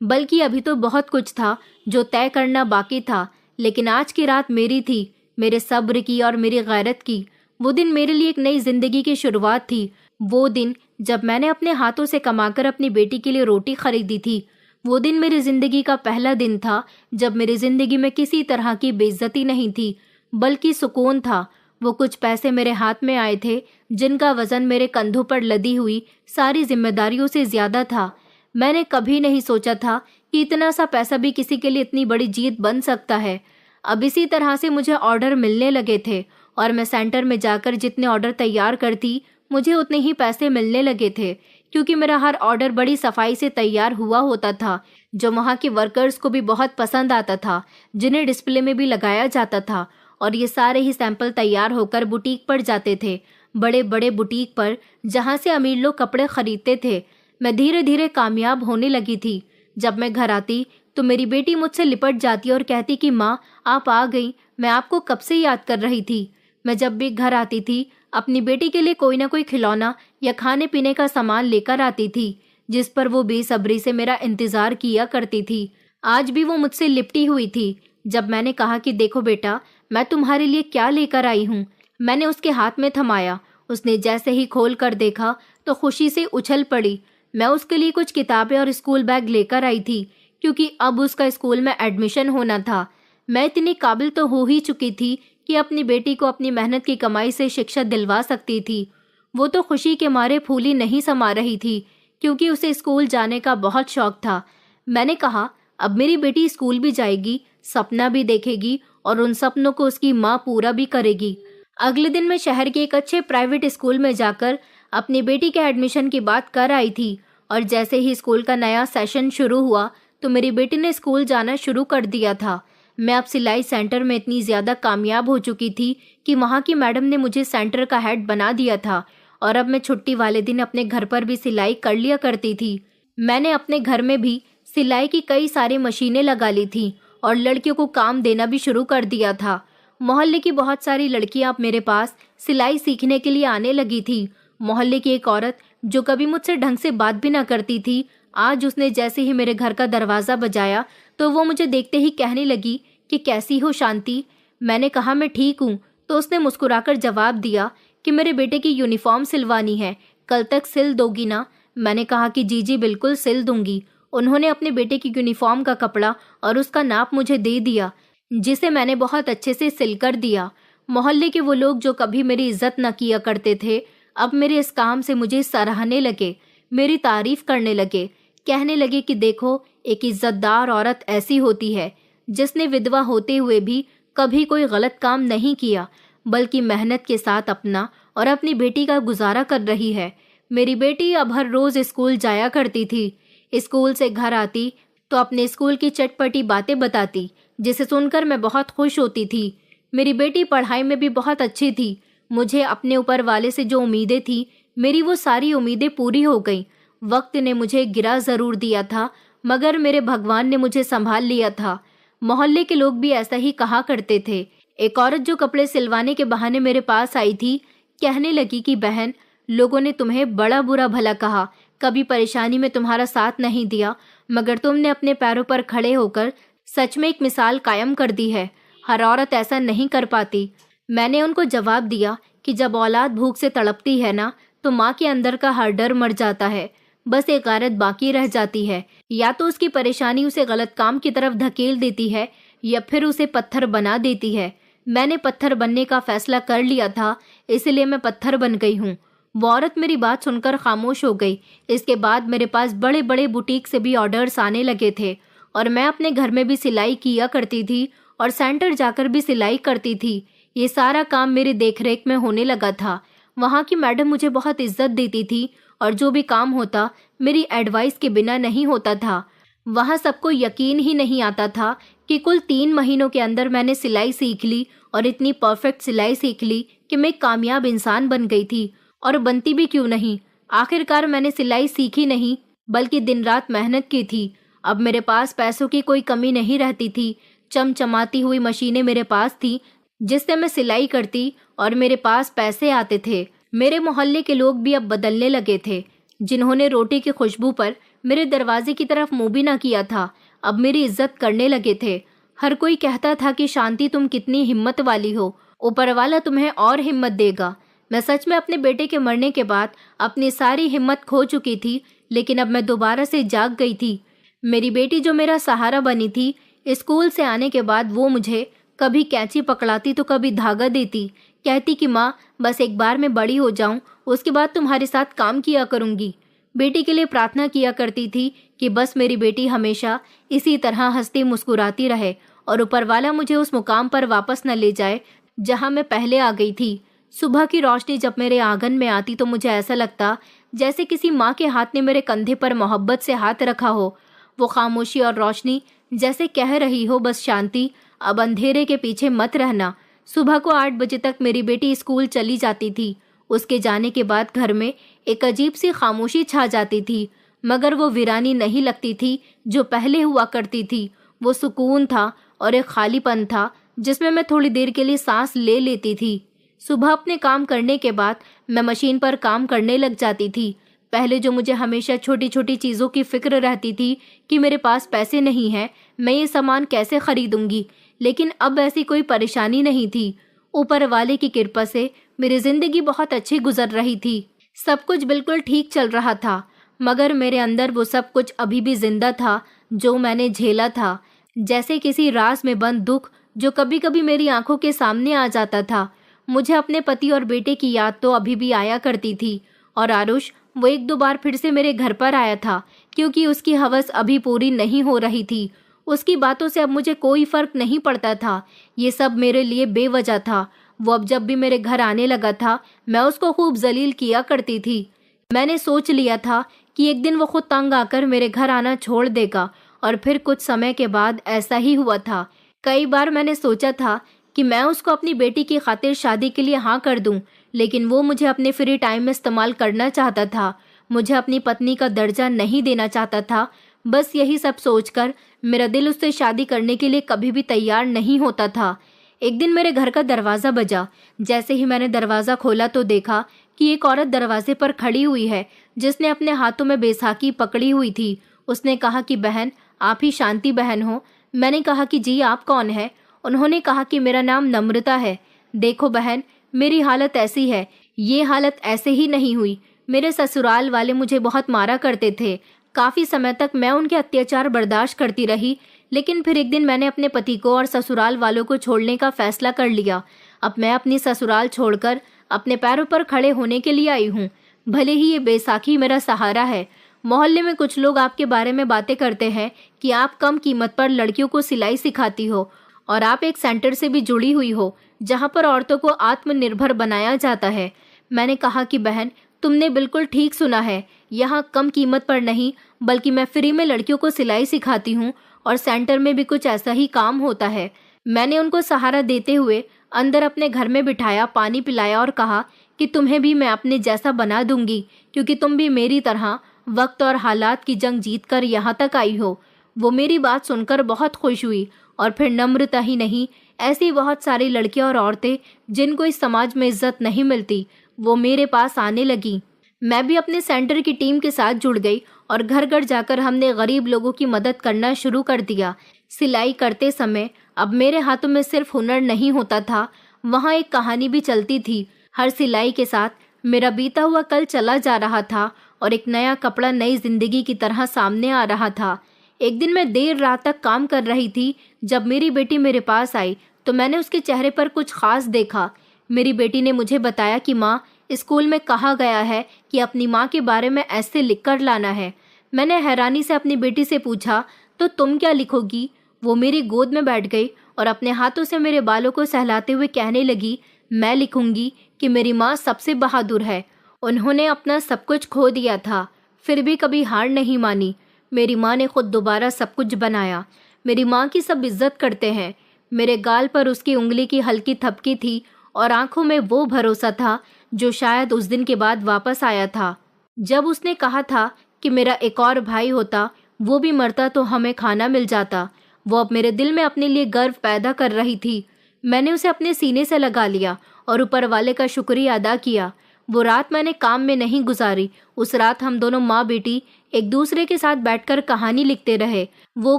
S1: बल्कि अभी तो बहुत कुछ था जो तय करना बाकी था। लेकिन आज की रात मेरी थी, मेरे सब्र की और मेरी गैरत की। वो दिन मेरे लिए एक नई जिंदगी की शुरुआत थी। वो दिन जब मैंने अपने हाथों से कमाकर अपनी बेटी के लिए रोटी खरीदी थी। वो दिन मेरी जिंदगी का पहला दिन था जब मेरी जिंदगी में किसी तरह की बेइज्जती नहीं थी, बल्कि सुकून था। वो कुछ पैसे मेरे हाथ में आए थे जिनका वजन मेरे कंधों पर लदी हुई सारी जिम्मेदारियों से ज्यादा था। मैंने कभी नहीं सोचा था कि इतना सा पैसा भी किसी के लिए इतनी बड़ी जीत बन सकता है। अब इसी तरह से मुझे ऑर्डर मिलने लगे थे और मैं सेंटर में जाकर जितने ऑर्डर तैयार करती मुझे उतने ही पैसे मिलने लगे थे, क्योंकि मेरा हर ऑर्डर बड़ी सफाई से तैयार हुआ होता था, जो वहाँ के वर्कर्स को भी बहुत पसंद आता था, जिन्हें डिस्प्ले में भी लगाया जाता था। और ये सारे ही सैंपल तैयार होकर बुटीक पर जाते थे, बड़े बड़े बुटीक पर जहाँ से अमीर लोग कपड़े खरीदते थे। मैं धीरे धीरे कामयाब होने लगी थी। जब मैं घर आती तो मेरी बेटी मुझसे लिपट जाती और कहती कि माँ, आप आ गई, मैं आपको कब से याद कर रही थी। मैं जब भी घर आती थी अपनी बेटी के लिए कोई ना कोई खिलौना या खाने पीने का सामान लेकर आती थी, जिस पर वो बेसब्री से मेरा इंतजार किया करती थी। आज भी वो मुझसे लिपटी हुई थी। जब मैंने कहा कि देखो बेटा, मैं तुम्हारे लिए क्या लेकर आई हूँ, मैंने उसके हाथ में थमाया। उसने जैसे ही खोल कर देखा तो खुशी से उछल पड़ी। मैं उसके लिए कुछ किताबें और स्कूल बैग लेकर आई थी, क्योंकि अब उसका स्कूल में एडमिशन होना था। मैं इतनी काबिल तो हो ही चुकी थी कि अपनी बेटी को अपनी मेहनत की कमाई से शिक्षा दिलवा सकती थी। वो तो खुशी के मारे फूली नहीं समा रही थी, क्योंकि उसे स्कूल जाने का बहुत शौक था। मैंने कहा, अब मेरी बेटी स्कूल भी जाएगी, सपना भी देखेगी और उन सपनों को उसकी माँ पूरा भी करेगी। अगले दिन मैं शहर के एक अच्छे प्राइवेट स्कूल में जाकर अपनी बेटी के एडमिशन की बात कर आई थी। और जैसे ही स्कूल का नया सेशन शुरू हुआ तो मेरी बेटी ने स्कूल जाना शुरू कर दिया था। मैं अब सिलाई सेंटर में इतनी ज़्यादा कामयाब हो चुकी थी कि वहाँ की मैडम ने मुझे सेंटर का हेड बना दिया था और अब मैं छुट्टी वाले दिन अपने घर पर भी सिलाई कर लिया करती थी। मैंने अपने घर में भी सिलाई की कई सारी मशीनें लगा ली थी और लड़कियों को काम देना भी शुरू कर दिया था। मोहल्ले की बहुत सारी लड़कियां अब मेरे पास सिलाई सीखने के लिए आने लगी थी। मोहल्ले की एक औरत जो कभी मुझसे ढंग से बात भी ना करती थी, आज उसने जैसे ही मेरे घर का दरवाजा बजाया तो वो मुझे देखते ही कहने लगी कि कैसी हो शांति। मैंने कहा मैं ठीक हूँ, तो उसने मुस्कुराकर जवाब दिया कि मेरे बेटे की यूनिफॉर्म सिलवानी है, कल तक सिल दोगी ना? मैंने कहा कि जी जी बिल्कुल सिल दूंगी। उन्होंने अपने बेटे की यूनिफॉर्म का कपड़ा और उसका नाप मुझे दे दिया, जिसे मैंने बहुत अच्छे से सिल कर दिया। मोहल्ले के वो लोग जो कभी मेरी इज्जत न किया करते थे, अब मेरे इस काम से मुझे सराहने लगे, मेरी तारीफ करने लगे। कहने लगे कि देखो, एक इज्जतदार औरत ऐसी होती है जिसने विधवा होते हुए भी कभी कोई गलत काम नहीं किया, बल्कि मेहनत के साथ अपना और अपनी बेटी का गुजारा कर रही है। मेरी बेटी अब हर रोज स्कूल जाया करती थी। स्कूल से घर आती तो अपने स्कूल की चटपटी बातें बताती, जिसे सुनकर मैं बहुत खुश होती थी। मेरी बेटी पढ़ाई में भी बहुत अच्छी थी। मुझे अपने ऊपर वाले से जो उम्मीदें थी, मेरी वो सारी उम्मीदें पूरी हो गईं। वक्त ने मुझे गिरा जरूर दिया था, मगर मेरे भगवान ने मुझे संभाल लिया था। मोहल्ले के लोग भी ऐसा ही कहा करते थे। एक औरत जो कपड़े सिलवाने के बहाने मेरे पास आई थी, कहने लगी कि बहन, लोगों ने तुम्हें बड़ा बुरा भला कहा, कभी परेशानी में तुम्हारा साथ नहीं दिया, मगर तुमने अपने पैरों पर खड़े होकर सच में एक मिसाल कायम कर दी है। हर औरत ऐसा नहीं कर पाती। मैंने उनको जवाब दिया कि जब औलाद भूख से तड़पती है ना, तो माँ के अंदर का हर डर मर जाता है। बस एक गारत बाकी रह जाती है, या तो उसकी परेशानी उसे गलत काम की तरफ धकेल देती है या फिर उसे पत्थर बना देती है। मैंने पत्थर बनने का फैसला कर लिया था, इसलिए मैं पत्थर बन गई हूँ। वो औरत मेरी बात सुनकर खामोश हो गई। इसके बाद मेरे पास बड़े बड़े बुटीक से भी ऑर्डर्स आने लगे थे और मैं अपने घर में भी सिलाई किया करती थी और सेंटर जाकर भी सिलाई करती थी। ये सारा काम मेरी देखरेख में होने लगा था। वहाँ की मैडम मुझे बहुत इज्जत देती थी और जो भी काम होता मेरी एडवाइस के बिना नहीं होता था। वहाँ सबको यकीन ही नहीं आता था कि कुल 3 महीनों के अंदर मैंने सिलाई सीख ली और इतनी परफेक्ट सिलाई सीख ली कि मैं एक कामयाब इंसान बन गई थी। और बनती भी क्यों नहीं, आखिरकार मैंने सिलाई सीखी नहीं बल्कि दिन रात मेहनत की थी। अब मेरे पास पैसों की कोई कमी नहीं रहती थी। चमचमाती हुई मशीनें मेरे पास थी जिससे मैं सिलाई करती और मेरे पास पैसे आते थे। मेरे मोहल्ले के लोग भी अब बदलने लगे थे। जिन्होंने रोटी की खुशबू पर मेरे दरवाजे की तरफ मुंह भी ना किया था, अब मेरी इज्जत करने लगे थे। हर कोई कहता था कि शांति, तुम कितनी हिम्मत वाली हो, ऊपर वाला तुम्हें और हिम्मत देगा। मैं सच में अपने बेटे के मरने के बाद अपनी सारी हिम्मत खो चुकी थी, लेकिन अब मैं दोबारा से जाग गई थी। मेरी बेटी जो मेरा सहारा बनी थी, स्कूल से आने के बाद वो मुझे कभी कैंची पकड़ाती तो कभी धागा देती। कहती कि माँ, बस एक बार मैं बड़ी हो जाऊं, उसके बाद तुम्हारे साथ काम किया करूंगी। बेटी के लिए प्रार्थना किया करती थी कि बस मेरी बेटी हमेशा इसी तरह हंसती मुस्कुराती रहे और ऊपर वाला मुझे उस मुकाम पर वापस न ले जाए जहां मैं पहले आ गई थी। सुबह की रोशनी जब मेरे आंगन में आती तो मुझे ऐसा लगता जैसे किसी माँ के हाथ ने मेरे कंधे पर मोहब्बत से हाथ रखा हो। वो खामोशी और रोशनी जैसे कह रही हो, बस शांति, अब अंधेरे के पीछे मत रहना। सुबह को 8 बजे तक मेरी बेटी स्कूल चली जाती थी। उसके जाने के बाद घर में एक अजीब सी खामोशी छा जाती थी, मगर वो वीरानी नहीं लगती थी जो पहले हुआ करती थी। वो सुकून था और एक खालीपन था जिसमें मैं थोड़ी देर के लिए सांस ले लेती थी। सुबह अपने काम करने के बाद मैं मशीन पर काम करने लग जाती थी। पहले जो मुझे हमेशा छोटी छोटी चीज़ों की फिक्र रहती थी कि मेरे पास पैसे नहीं हैं, मैं ये सामान कैसे खरीदूंगी, लेकिन अब ऐसी कोई परेशानी नहीं थी। ऊपर वाले की कृपा से मेरी जिंदगी बहुत अच्छी गुजर रही थी। सब कुछ बिल्कुल ठीक चल रहा था, मगर मेरे अंदर वो सब कुछ अभी भी जिंदा था जो मैंने झेला था। जैसे किसी राज में बंद दुख जो कभी कभी मेरी आंखों के सामने आ जाता था। मुझे अपने पति और बेटे की याद तो अभी भी आया करती थी। और आरुष, वो 1-2 बार फिर से मेरे घर पर आया था, क्योंकि उसकी हवस अभी पूरी नहीं हो रही थी। उसकी बातों से अब मुझे कोई फर्क नहीं पड़ता था। ये सब मेरे लिए बेवजह था। वो अब जब भी मेरे घर आने लगा था, मैं उसको खूब जलील किया करती थी। मैंने सोच लिया था कि एक दिन वो खुद तंग आकर मेरे घर आना छोड़ देगा, और फिर कुछ समय के बाद ऐसा ही हुआ था। कई बार मैंने सोचा था कि मैं उसको अपनी बेटी की खातिर शादी के लिए हाँ कर दूं, लेकिन वो मुझे अपने फ्री टाइम में इस्तेमाल करना चाहता था। मुझे अपनी पत्नी का दर्जा नहीं देना चाहता था। बस यही सब सोचकर मेरा दिल उससे शादी करने के लिए कभी भी तैयार नहीं होता था। एक दिन मेरे घर का दरवाज़ा बजा। जैसे ही मैंने दरवाज़ा खोला तो देखा कि एक औरत दरवाजे पर खड़ी हुई है, जिसने अपने हाथों में बैसाखी पकड़ी हुई थी। उसने कहा कि बहन, आप ही शांति बहन हो? मैंने कहा कि जी, आप कौन है? उन्होंने कहा कि मेरा नाम नम्रता है। देखो बहन, मेरी हालत ऐसी है, ये हालत ऐसे ही नहीं हुई। मेरे ससुराल वाले मुझे बहुत मारा करते थे। काफ़ी समय तक मैं उनके अत्याचार बर्दाश्त करती रही, लेकिन फिर एक दिन मैंने अपने पति को और ससुराल वालों को छोड़ने का फैसला कर लिया। अब मैं अपनी ससुराल छोड़कर अपने पैरों पर खड़े होने के लिए आई हूँ। भले ही ये बैसाखी मेरा सहारा है। मोहल्ले में कुछ लोग आपके बारे में बातें करते हैं कि आप कम कीमत पर लड़कियों को सिलाई सिखाती हो और आप एक सेंटर से भी जुड़ी हुई हो जहां पर औरतों को आत्मनिर्भर बनाया जाता है। मैंने कहा कि बहन, तुमने बिल्कुल ठीक सुना है। यहाँ कम कीमत पर नहीं, बल्कि मैं फ्री में लड़कियों को सिलाई सिखाती हूँ और सेंटर में भी कुछ ऐसा ही काम होता है। मैंने उनको सहारा देते हुए अंदर अपने घर में बिठाया, पानी पिलाया और कहा कि तुम्हें भी मैं अपने जैसा बना दूंगी, क्योंकि तुम भी मेरी तरह वक्त और हालात की जंग जीत कर यहाँ तक आई हो। वो मेरी बात सुनकर बहुत खुश हुई और फिर नम्रता ही नहीं, ऐसी बहुत सारी लड़कियां और औरतें जिनको इस समाज में इज्जत नहीं मिलती, वो मेरे पास आने लगी। मैं भी अपने सेंटर की टीम के साथ जुड़ गई और घर घर जाकर हमने गरीब लोगों की मदद करना शुरू कर दिया। सिलाई करते समय अब मेरे हाथों में सिर्फ हुनर नहीं होता था, वहाँ एक कहानी भी चलती थी। हर सिलाई के साथ मेरा बीता हुआ कल चला जा रहा था और एक नया कपड़ा नई जिंदगी की तरह सामने आ रहा था। एक दिन मैं देर रात तक काम कर रही थी। जब मेरी बेटी मेरे पास आई तो मैंने उसके चेहरे पर कुछ खास देखा। मेरी बेटी ने मुझे बताया कि माँ, स्कूल में कहा गया है कि अपनी माँ के बारे में ऐसे लिख कर लाना है। मैंने हैरानी से अपनी बेटी से पूछा, तो तुम क्या लिखोगी? वो मेरी गोद में बैठ गई और अपने हाथों से मेरे बालों को सहलाते हुए कहने लगी, मैं लिखूंगी कि मेरी माँ सबसे बहादुर है। उन्होंने अपना सब कुछ खो दिया था, फिर भी कभी हार नहीं मानी। मेरी माँ ने खुद दोबारा सब कुछ बनाया। मेरी माँ की सब इज्जत करते हैं। मेरे गाल पर उसकी उंगली की हल्की थपकी थी और आंखों में वो भरोसा था जो शायद उस दिन के बाद वापस आया था, जब उसने कहा था कि मेरा एक और भाई होता, वो भी मरता तो हमें खाना मिल जाता। वो अब मेरे दिल में अपने लिए गर्व पैदा कर रही थी। मैंने उसे अपने सीने से लगा लिया और ऊपर वाले का शुक्रिया अदा किया। वो रात मैंने काम में नहीं गुजारी। उस रात हम दोनों माँ बेटी एक दूसरे के साथ बैठकर कहानी लिखते रहे। वो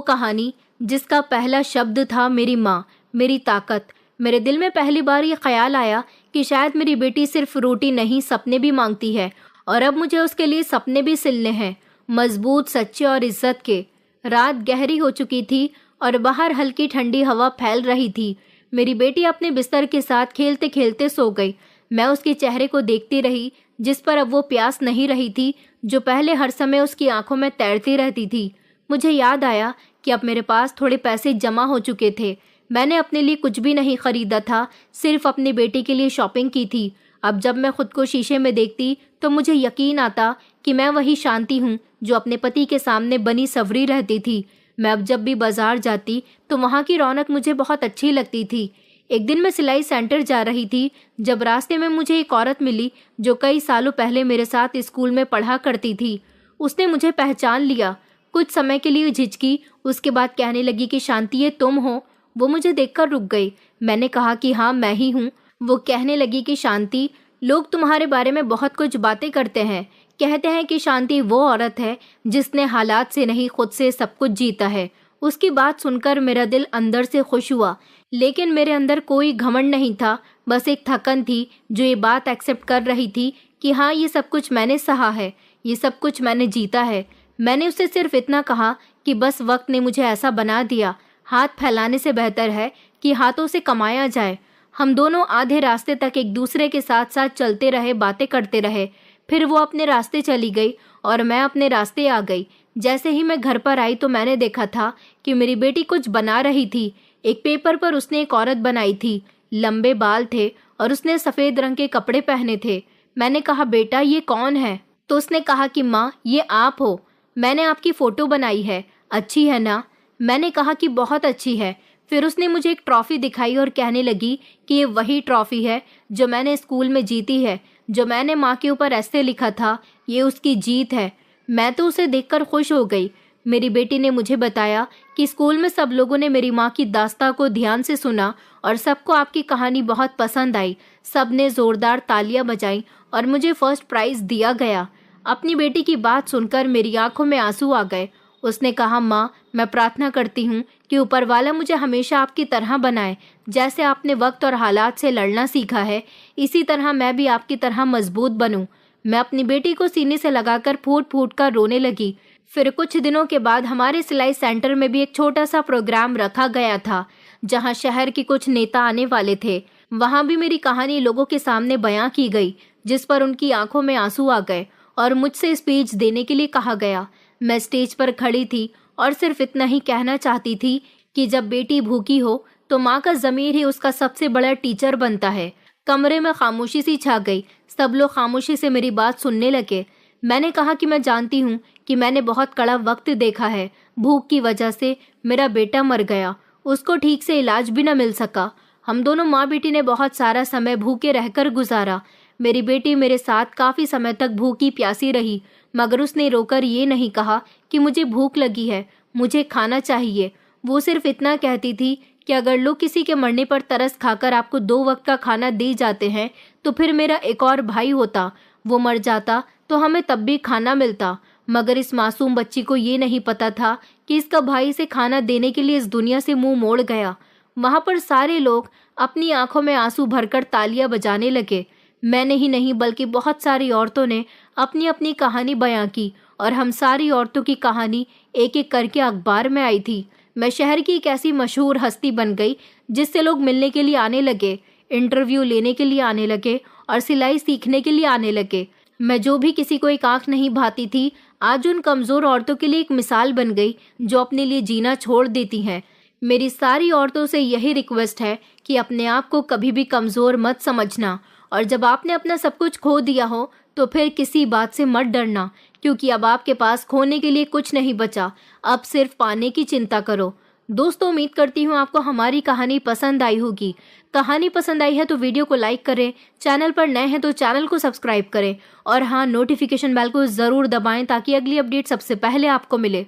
S1: कहानी जिसका पहला शब्द था मेरी माँ, मेरी ताकत। मेरे दिल में पहली बार ये ख्याल आया कि शायद मेरी बेटी सिर्फ रोटी नहीं, सपने भी मांगती है, और अब मुझे उसके लिए सपने भी सिलने हैं, मजबूत, सच्चे और इज्जत के। रात गहरी हो चुकी थी और बाहर हल्की ठंडी हवा फैल रही थी। मेरी बेटी अपने बिस्तर के साथ खेलते खेलते सो गई। मैं उसके चेहरे को देखती रही, जिस पर अब वो प्यास नहीं रही थी जो पहले हर समय उसकी आंखों में तैरती रहती थी। मुझे याद आया कि अब मेरे पास थोड़े पैसे जमा हो चुके थे। मैंने अपने लिए कुछ भी नहीं खरीदा था, सिर्फ अपनी बेटी के लिए शॉपिंग की थी। अब जब मैं खुद को शीशे में देखती तो मुझे यकीन आता कि मैं वही शांति हूँ जो अपने पति के सामने बनी सवरी रहती थी। मैं अब जब भी बाजार जाती तो वहाँ की रौनक मुझे बहुत अच्छी लगती थी। एक दिन मैं सिलाई सेंटर जा रही थी जब रास्ते में मुझे एक औरत मिली जो कई सालों पहले मेरे साथ स्कूल में पढ़ा करती थी। उसने मुझे पहचान लिया। कुछ समय के लिए झिझकी, उसके बाद कहने लगी कि शांति, ये तुम हो? वो मुझे देखकर रुक गई। मैंने कहा कि हाँ, मैं ही हूँ। वो कहने लगी कि शांति, लोग तुम्हारे बारे में बहुत कुछ बातें करते हैं। कहते हैं कि शांति वो औरत है जिसने हालात से नहीं, खुद से सब कुछ जीता है। उसकी बात सुनकर मेरा दिल अंदर से खुश हुआ, लेकिन मेरे अंदर कोई घमंड नहीं था। बस एक थकन थी जो ये बात एक्सेप्ट कर रही थी कि हाँ, ये सब कुछ मैंने सहा है, ये सब कुछ मैंने जीता है। मैंने उससे सिर्फ इतना कहा कि बस वक्त ने मुझे ऐसा बना दिया। हाथ फैलाने से बेहतर है कि हाथों से कमाया जाए। हम दोनों आधे रास्ते तक एक दूसरे के साथ साथ चलते रहे, बातें करते रहे। फिर वो अपने रास्ते चली गई और मैं अपने रास्ते आ गई। जैसे ही मैं घर पर आई तो मैंने देखा था कि मेरी बेटी कुछ बना रही थी। एक पेपर पर उसने एक औरत बनाई थी। लंबे बाल थे और उसने सफ़ेद रंग के कपड़े पहने थे। मैंने कहा, बेटा ये कौन है? तो उसने कहा कि माँ, ये आप हो। मैंने आपकी फ़ोटो बनाई है, अच्छी है ना? मैंने कहा कि बहुत अच्छी है। फिर उसने मुझे एक ट्रॉफ़ी दिखाई और कहने लगी कि ये वही ट्रॉफ़ी है जो मैंने स्कूल में जीती है, जो मैंने माँ के ऊपर ऐसे लिखा था, ये उसकी जीत है। मैं तो उसे देखकर खुश हो गई। मेरी बेटी ने मुझे बताया कि स्कूल में सब लोगों ने मेरी माँ की दास्तां को ध्यान से सुना और सबको आपकी कहानी बहुत पसंद आई। सबने जोरदार तालियां बजाई और मुझे फर्स्ट प्राइज दिया गया। अपनी बेटी की बात सुनकर मेरी आंखों में आंसू आ गए। उसने कहा, माँ, मैं प्रार्थना करती हूँ कि ऊपर वाला मुझे हमेशा आपकी तरह बनाए। जैसे आपने वक्त और हालात से लड़ना सीखा है, इसी तरह मैं भी आपकी तरह मजबूत बनूं। मैं अपनी बेटी को सीने से लगाकर फूट फूट कर रोने लगी। फिर कुछ दिनों के बाद हमारे सिलाई सेंटर में भी एक छोटा सा प्रोग्राम रखा गया था, जहां शहर के कुछ नेता आने वाले थे। वहां भी मेरी कहानी लोगों के सामने बयां की गई, जिस पर उनकी आंखों में आंसू आ गए और मुझसे स्पीच देने के लिए कहा गया। मैं स्टेज पर खड़ी थी और सिर्फ इतना ही कहना चाहती थी कि जब बेटी भूखी हो तो माँ का ज़मीर ही उसका सबसे बड़ा टीचर बनता है। कमरे में खामोशी सी छा गई। सब लोग खामोशी से मेरी बात सुनने लगे। मैंने कहा कि मैं जानती हूँ कि मैंने बहुत कड़ा वक्त देखा है। भूख की वजह से मेरा बेटा मर गया, उसको ठीक से इलाज भी न मिल सका। हम दोनों माँ बेटी ने बहुत सारा समय भूखे रहकर गुजारा। मेरी बेटी मेरे साथ काफ़ी समय तक भूखी प्यासी रही, मगर उसने रोकर ये नहीं कहा कि मुझे भूख लगी है, मुझे खाना चाहिए। वो सिर्फ इतना कहती थी कि अगर लोग किसी के मरने पर तरस खाकर आपको 2 वक्त का खाना दे जाते हैं तो फिर मेरा एक और भाई होता, वो मर जाता तो हमें तब भी खाना मिलता। मगर इस मासूम बच्ची को ये नहीं पता था कि इसका भाई इसे खाना देने के लिए इस दुनिया से मुंह मोड़ गया। वहाँ पर सारे लोग अपनी आंखों में आंसू भरकर तालियां बजाने लगे। मैंने ही नहीं बल्कि बहुत सारी औरतों ने अपनी अपनी कहानी बयां की और हम सारी औरतों की कहानी एक एक करके अखबार में आई थी। मैं शहर की एक ऐसी मशहूर हस्ती बन गई जिससे लोग मिलने के लिए आने लगे, इंटरव्यू लेने के लिए आने लगे और सिलाई सीखने के लिए आने लगे। मैं जो भी किसी को एक आंख नहीं भाती थी, आज उन कमज़ोर औरतों के लिए एक मिसाल बन गई जो अपने लिए जीना छोड़ देती हैं। मेरी सारी औरतों से यही रिक्वेस्ट है कि अपने आप को कभी भी कमज़ोर मत समझना, और जब आपने अपना सब कुछ खो दिया हो तो फिर किसी बात से मत डरना, क्योंकि अब आपके पास खोने के लिए कुछ नहीं बचा। अब सिर्फ पाने की चिंता करो। दोस्तों, उम्मीद करती हूँ आपको हमारी कहानी पसंद आई होगी। कहानी पसंद आई है तो वीडियो को लाइक करें, चैनल पर नए हैं तो चैनल को सब्सक्राइब करें और हाँ, नोटिफिकेशन बेल को ज़रूर दबाएं ताकि अगली अपडेट सबसे पहले आपको मिले।